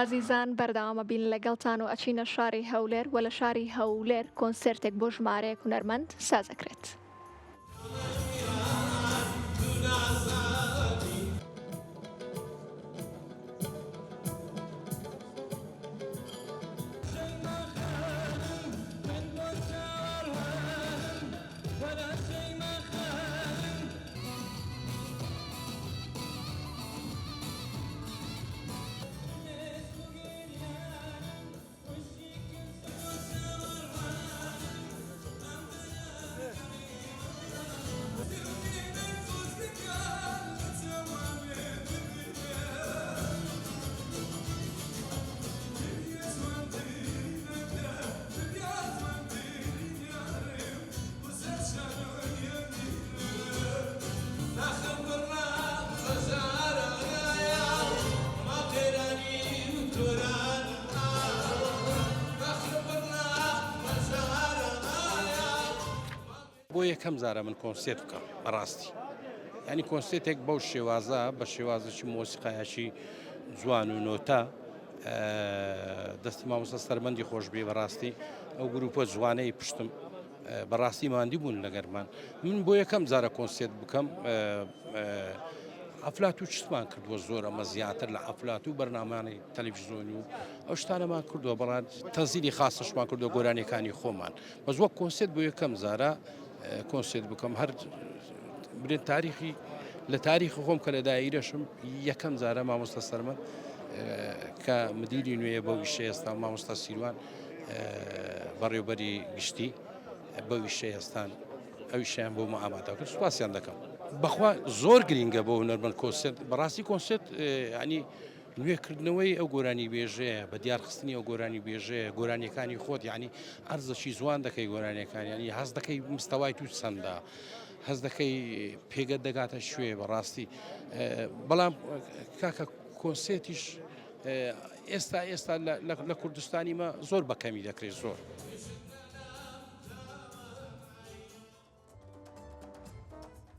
ئازیزان بەردەوامە بین لەگەڵتان و ئەچینە شاری هەولێر و لە شاری هەولێر کۆنسرتێک بۆ ژمارەیەک هونەرمەند سازەکرێت. بۆ یەکەم زارە من کۆنسێت بکەم بەڕاستی، ینی کۆنسێتێک بەو شێوازە بە شێوازەی مۆسیقایەکی جوان و نۆتە دەستی مامۆستا سەربەندی خۆش بێ بەڕاستی ئەو گروپە جوانەی پشتم بەڕاستی ماندی بوون لەگەرمان. من بۆ یەکەم جارە کۆنسێت بکەم ئەفلات و چتمان کردووە زۆر ئەمە زیاتر لە ئەفلات و بەرنامانی تەلەڤیزیۆنی و ئەو شتانەمان کردووە بەڵام تەنزیلی خاسەشمان کردووە گۆرانیەکانی خۆمان بەس وەک کۆنسێت بۆ یەکەم زارە کۆنسێت بکەم هەر برێن تاریخی لە تاریخی خۆم کە لە دایرەشم یەکەم جارە مامۆستا سەرمەند کە مدیری نوێیە بە ویشەی ئێستا مامۆستا سیروان بەڕێوەبەری گشتی بە ویشەی ئێستان ئەویشیان بۆ ئامادە کرد سوپاسیان دەکەم. بەخوا زۆر گرینگە بۆ هونەرمەند کۆنسێت بەڕاستی کۆنسێت ینی نوێکردنەوەی ئەو گۆرانی بێژەیە بە دیارخستنی ئەو گۆرانی بێژەیە گۆرانیەکانی خۆت ینی ئەرزەشی جوان دەکەی گۆرانیەکان ینی هەز دەکەی مستەوای تو چەندە هەز دەکەی پێگەت دەگاتە شوێ بەڕاستی بەڵام کاکە کۆنسێتیش ئێستا لە کوردستانیمە زۆر بەکەمی دەکرێت زۆر.